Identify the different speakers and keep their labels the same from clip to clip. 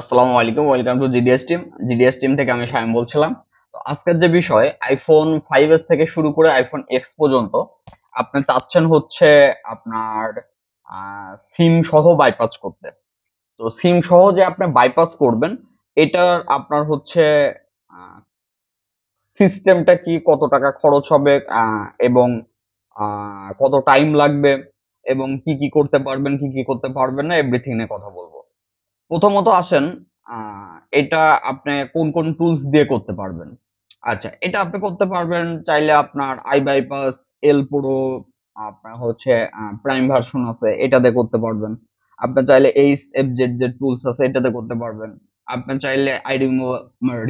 Speaker 1: আসসালামু আলাইকুম, welcome to GDS team থেকে আমি শামিম বলছিলাম। তো আজকের যে বিষয়, আইফোন 5s থেকে শুরু করে আইফোন এক্স পর্যন্ত আপনি চাচ্ছেন হচ্ছে আপনার সিম সহ বাইপাস করতে। তো সিম সহ যে আপনি বাইপাস করবেন, এটার আপনার হচ্ছে সিস্টেমটা কি, কত টাকা খরচ হবে, এবং কত টাইম লাগবে, এবং কি কি করতে পারবেন কি কি করতে পারবেন না, এভরিথিং নিয়ে কথা বলবো। প্রথমত আসেন, এটা আপনি কোন কোন টুলস দিয়ে করতে পারবেন। আচ্ছা, এটা আপনি করতে পারবেন চাইলে আপনার আই বাইপাস, এল প্রো, আপনার হচ্ছে প্রাইম ভার্সন আছে, এটা দিয়ে করতে পারবেন। আপনি চাইলে এইচ এফ জেড যে টুলস আছে, এটাতে করতে পারবেন। আপনি চাইলে আই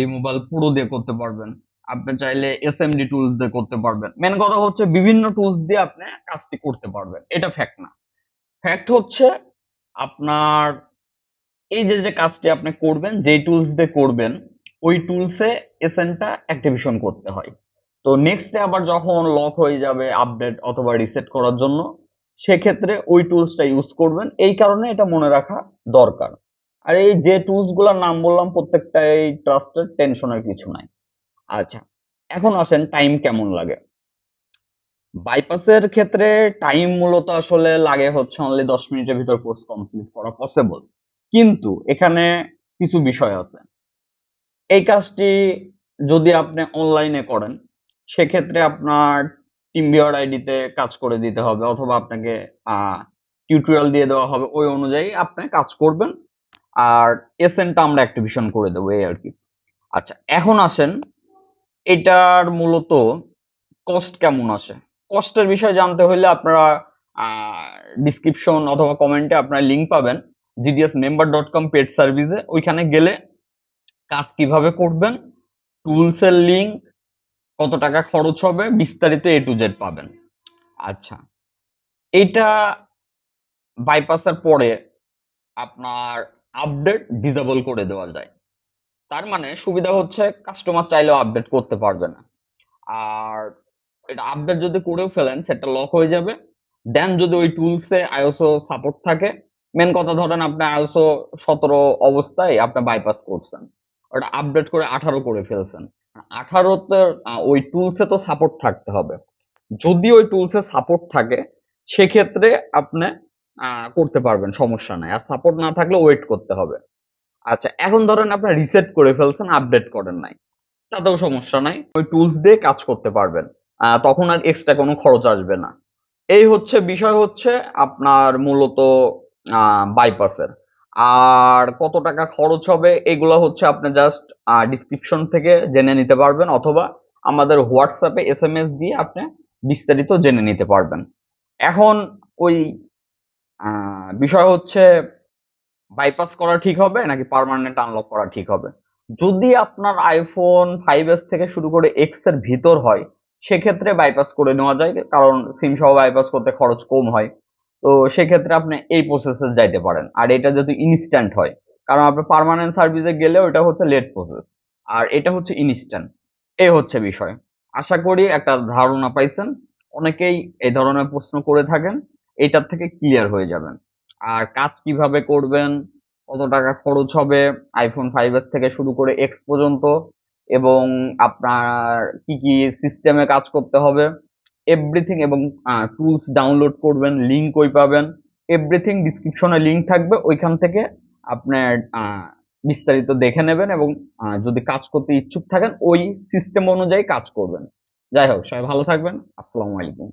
Speaker 1: রিমুভাল পুরো দিয়ে করতে পারবেন। আপনি চাইলে এসএমডি টুলস দিয়ে করতে পারবেন। মেন কথা হচ্ছে বিভিন্ন টুলস দিয়ে আপনি কাজটি করতে পারবেন, এটা ফ্যাক্ট না। ফ্যাক্ট হচ্ছে আপনার এই যে যে কাজটি আপনি করবেন, যেই টুলস দিয়ে করবেন, ওই টুলসে এসএনটা অ্যাক্টিভেশন করতে হয়। তো নেক্সট ডে আবার যখন লক হয়ে যাবে আপডেট অথবা রিসেট করার জন্য, সেক্ষেত্রে ওই টুলসটা ইউজ করবেন। এই কারণে এটা মনে রাখা দরকার। আর এই যে টুলস গুলার নাম বললাম প্রত্যেকটাই ট্রাস্টেড, টেনশনের কিছু নাই। আচ্ছা, এখন আসেন টাইম কেমন লাগে। বাইপাসের ক্ষেত্রে টাইম মূলত আসলে লাগে হচ্ছে অনলি 10 মিনিটের ভিতর কোর্স কমপ্লিট করা পসিবল। কিন্তু এখানে কিছু বিষয় আছে। এই কাজটি যদি আপনি অনলাইনে করেন, সেক্ষেত্রে আপনার টিমভিউয়ার আইডিতে কাজ করে দিতে হবে, অথবা আপনাকে টিউটোরিয়াল দিয়ে দেওয়া হবে, ওই অনুযায়ী আপনি কাজ করবেন। আর এসএনটা আমরা অ্যাক্টিভেশন করে দেবো, এই আর কি। আচ্ছা, এখন আসেন এটার মূলত কস্ট কেমন আসে। কস্টের বিষয় জানতে হলে আপনারা ডিসক্রিপশন অথবা কমেন্টে আপনার লিঙ্ক পাবেন gdsmember.com পেড সার্ভিসে। ওইখানে গেলে কাজ কিভাবে করবেন, টুলস এর লিঙ্ক, কত টাকা খরচ হবে, বিস্তারিত এ টু জেড পাবেন। আচ্ছা, এটা বাইপাসের পরে আপনার আপডেট ডিসেবল করে দেওয়া যায়। তার মানে সুবিধা হচ্ছে কাস্টমার চাইলেও আপডেট করতে পারবে না। আর এটা আপডেট যদি করেও ফেলেন, সেটা লক হয়ে যাবে। দেন যদি ওই টুলসে আইওসও সাপোর্ট থাকে, মেন কথা ধরেন আপনি আইওসও 17 অবস্থায় আপনি বাইপাস করছেন, ওটা আপডেট করে 18 করে ফেলছেন। 18তে ওই টুলসে তো সাপোর্ট থাকতে হবে। যদি ওই টুলসে সাপোর্ট থাকে, সেক্ষেত্রে আপনি করতে পারবেন, সমস্যা নাই। আর সাপোর্ট না থাকলে ওয়েট করতে হবে। আচ্ছা, এখন ধরেন আপনি রিসেট করে ফেলছেন, আপডেট করেন নাই, তাতেও সমস্যা নাই, ওই টুলস দিয়ে কাজ করতে পারবেন। তখন আর এক্সট্রা কোনো খরচ আসবে না। এই হচ্ছে বিষয়, হচ্ছে আপনার মূলত বাইপাসের। আর কত টাকা খরচ হবে এগুলো হচ্ছে আপনি জাস্ট ডিসক্রিপশন থেকে জেনে নিতে পারবেন, অথবা আমাদের হোয়াটসঅ্যাপে এসএমএস দিয়ে আপনি বিস্তারিত জেনে নিতে পারবেন। এখন ওই বিষয় হচ্ছে বাইপাস করা ঠিক হবে নাকি পার্মানেন্ট আনলক করা ঠিক হবে। যদি আপনার আইফোন 5s থেকে শুরু করে এক্স এর ভিতর হয়, সেক্ষেত্রে বাইপাস করে নেওয়া যায়, কারণ সিম সহ বাইপাস করতে খরচ কম হয়। তো সেক্ষেত্রে আপনি এই প্রসেসে যাইতে পারেন। আর এটা যদি ইনস্ট্যান্ট হয়, কারণ আপনি পার্মানেন্ট সার্ভিসে গেলেও এটা হচ্ছে লেট প্রসেস, আর এটা হচ্ছে ইনস্ট্যান্ট। এই হচ্ছে বিষয়। আশা করি একটা ধারণা পাইছেন। অনেকেই এই ধরনের প্রশ্ন করে থাকেন, এটার থেকে ক্লিয়ার হয়ে যাবেন। আর কাজ কিভাবে করবেন, কত টাকা খরচ হবে আইফোন 5s থেকে শুরু করে এক্স পর্যন্ত, এবং আপনার কি কি সিস্টেমে কাজ করতে হবে, এভরিথিং, এবং টুলস ডাউনলোড করবেন, লিঙ্ক কই পাবেন, এভরিথিং ডিসক্রিপশনে লিঙ্ক থাকবে, ওইখান থেকে আপনার বিস্তারিত দেখে নেবেন, এবং যদি কাজ করতে ইচ্ছুক থাকেন ওই সিস্টেম অনুযায়ী কাজ করবেন। যাই হোক, সবাই ভালো থাকবেন। আসসালামু আলাইকুম।